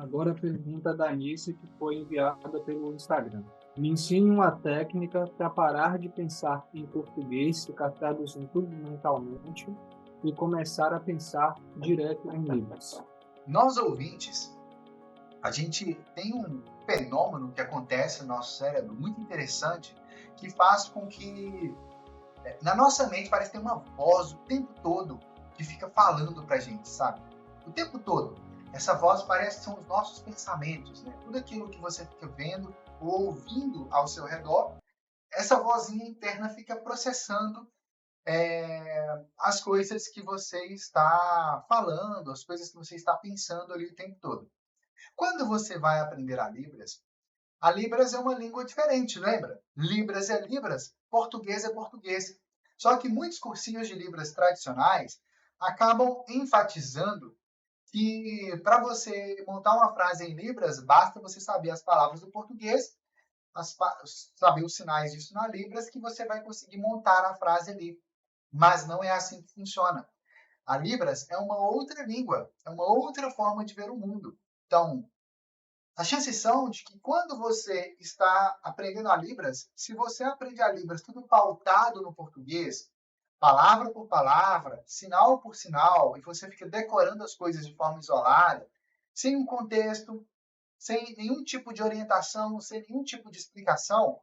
Agora a pergunta da Anice que foi enviada pelo Instagram. Me ensine uma técnica para parar de pensar em português, ficar traduzindo tudo mentalmente e começar a pensar direto em Libras. Nós ouvintes, a gente tem um fenômeno que acontece no nosso cérebro muito interessante que faz com que na nossa mente parece ter uma voz o tempo todo que fica falando pra gente, sabe? O tempo todo. Essa voz parece que são os nossos pensamentos, né? Tudo aquilo que você fica vendo ou ouvindo ao seu redor, essa vozinha interna fica processando as coisas que você está falando, as coisas que você está pensando ali o tempo todo. Quando você vai aprender a Libras é uma língua diferente, lembra? Libras é Libras, português é português. Só que muitos cursinhos de Libras tradicionais acabam enfatizando que para você montar uma frase em Libras, basta você saber as palavras do português, saber os sinais disso na Libras, que você vai conseguir montar a frase ali. Mas não é assim que funciona. A Libras é uma outra língua, é uma outra forma de ver o mundo. Então, as chances são de que quando você está aprendendo a Libras, se você aprende a Libras tudo pautado no português, palavra por palavra, sinal por sinal, e você fica decorando as coisas de forma isolada, sem um contexto, sem nenhum tipo de orientação, sem nenhum tipo de explicação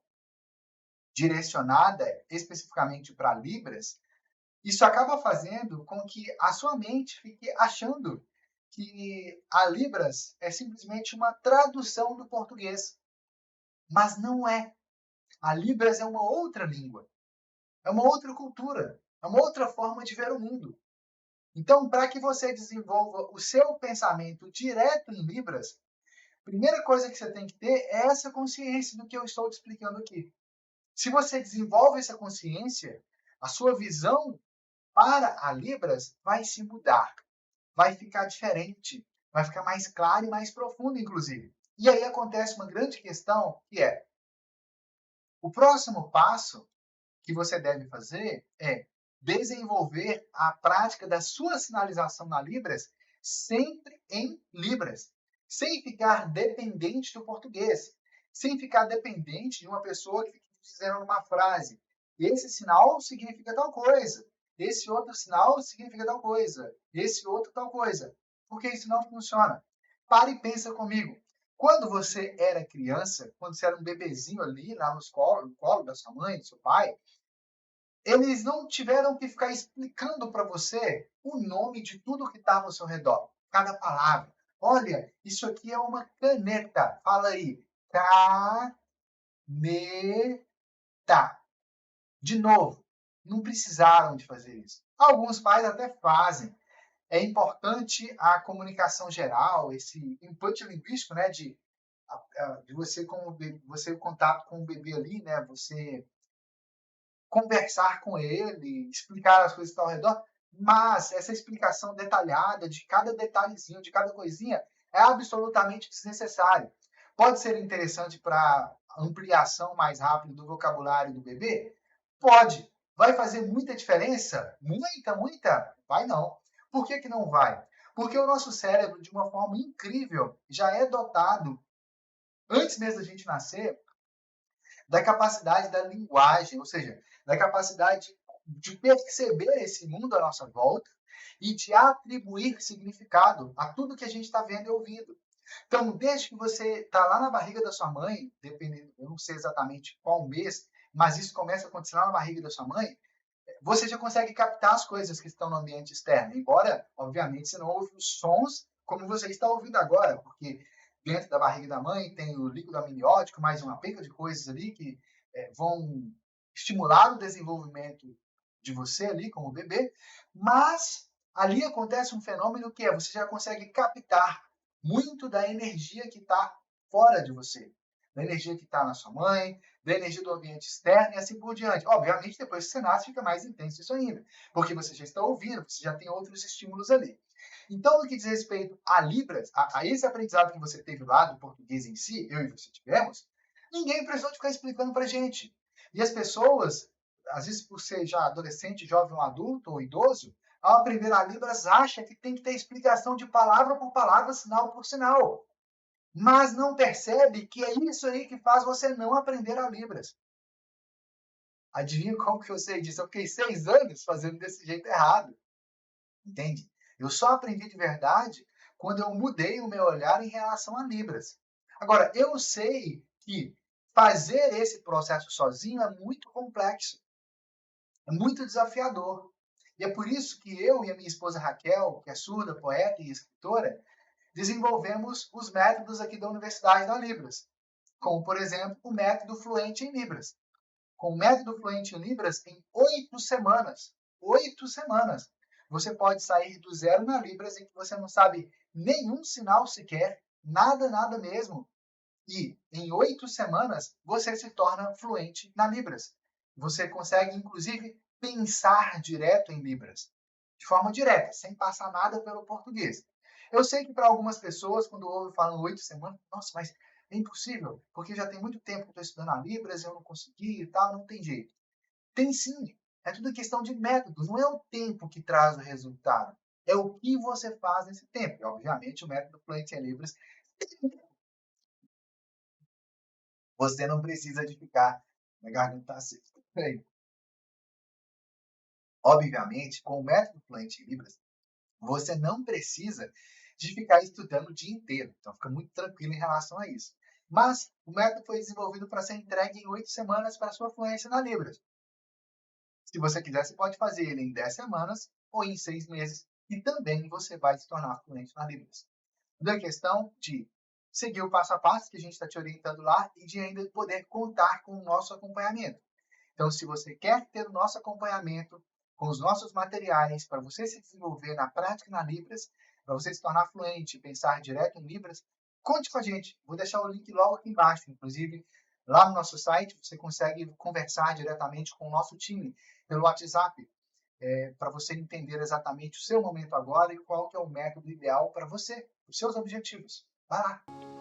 direcionada especificamente para Libras, isso acaba fazendo com que a sua mente fique achando que a Libras é simplesmente uma tradução do português. Mas não é. A Libras é uma outra língua, é uma outra cultura, é uma outra forma de ver o mundo. Então, para que você desenvolva o seu pensamento direto em Libras, a primeira coisa que você tem que ter é essa consciência do que eu estou te explicando aqui. Se você desenvolve essa consciência, a sua visão para a Libras vai se mudar, vai ficar diferente, vai ficar mais clara e mais profunda, inclusive. E aí acontece uma grande questão, que é o próximo passo que você deve fazer é desenvolver a prática da sua sinalização na Libras sempre em Libras, sem ficar dependente do português, sem ficar dependente de uma pessoa que fica dizendo uma frase: esse sinal significa tal coisa, esse outro sinal significa tal coisa, esse outro tal coisa, porque isso não funciona. Para e pensa comigo. Quando você era criança, quando você era um bebezinho ali, lá no colo da sua mãe, do seu pai, eles não tiveram que ficar explicando para você o nome de tudo que estava ao seu redor, cada palavra. Olha, isso aqui é uma caneta. Fala aí. Caneta. De novo, não precisaram de fazer isso. Alguns pais até fazem. É importante a comunicação geral, esse input linguístico, né, de você com você contato com o bebê ali, né, você conversar com ele, explicar as coisas que estão ao redor, mas essa explicação detalhada de cada detalhezinho, de cada coisinha, é absolutamente desnecessário. Pode ser interessante para ampliação mais rápida do vocabulário do bebê? Pode. Vai fazer muita diferença? Muita, muita? Vai não. Por que não vai? Porque o nosso cérebro, de uma forma incrível, já é dotado, antes mesmo da gente nascer, da capacidade da linguagem, ou seja, da capacidade de perceber esse mundo à nossa volta e de atribuir significado a tudo que a gente está vendo e ouvindo. Então, desde que você está lá na barriga da sua mãe, dependendo, eu não sei exatamente qual mês, mas isso começa a acontecer lá na barriga da sua mãe, você já consegue captar as coisas que estão no ambiente externo, embora, obviamente, você não ouve os sons como você está ouvindo agora, porque dentro da barriga da mãe tem o líquido amniótico, mais uma penca de coisas ali que vão estimular o desenvolvimento de você ali como bebê, mas ali acontece um fenômeno que é você já consegue captar muito da energia que está fora de você, da energia que está na sua mãe, da energia do ambiente externo e assim por diante. Obviamente, depois que você nasce, fica mais intenso isso ainda, porque você já está ouvindo, você já tem outros estímulos ali. Então, no que diz respeito a Libras, a esse aprendizado que você teve lá do português em si, eu e você tivemos, ninguém precisou de ficar explicando para gente. E as pessoas, às vezes por ser já adolescente, jovem ou adulto ou idoso, ao aprender a Libras, acha que tem que ter explicação de palavra por palavra, sinal por sinal. mas não percebe que é isso aí que faz você não aprender a Libras. Adivinha como que eu sei disso? Eu fiquei 6 anos fazendo desse jeito errado, entende? Eu só aprendi de verdade quando eu mudei o meu olhar em relação a Libras. Agora, eu sei que fazer esse processo sozinho é muito complexo, é muito desafiador. E é por isso que eu e a minha esposa Raquel, que é surda, poeta e escritora, desenvolvemos os métodos aqui da Universidade da Libras, como, por exemplo, o método Fluente em Libras. Com o método Fluente em Libras, em 8 semanas, você pode sair do zero na Libras em que você não sabe nenhum sinal sequer, nada, nada mesmo. E em 8 semanas, você se torna fluente na Libras. Você consegue, inclusive, pensar direto em Libras, de forma direta, sem passar nada pelo português. Eu sei que para algumas pessoas, quando ouvem falando 8 semanas, nossa, mas é impossível, porque já tem muito tempo que eu estou estudando a Libras, eu não consegui e tal, não tem jeito. Tem sim, é tudo questão de método, não é o tempo que traz o resultado, é o que você faz nesse tempo. E, obviamente, o método Fluente em Libras, você não precisa de ficar na garganta seca. Obviamente, com o método Fluente em Libras, você não precisa de ficar estudando o dia inteiro. Então, fica muito tranquilo em relação a isso. Mas o método foi desenvolvido para ser entregue em 8 semanas para a sua fluência na Libras. Se você quiser, você pode fazer ele em 10 semanas ou em 6 meses e também você vai se tornar fluente na Libras. Da questão de seguir o passo a passo que a gente está te orientando lá e de ainda poder contar com o nosso acompanhamento. Então, se você quer ter o nosso acompanhamento com os nossos materiais para você se desenvolver na prática na Libras, para você se tornar fluente e pensar direto em Libras, conte com a gente. Vou deixar o link logo aqui embaixo. Inclusive, lá no nosso site, você consegue conversar diretamente com o nosso time pelo WhatsApp, para você entender exatamente o seu momento agora e qual que é o método ideal para você, os seus objetivos. Vai lá!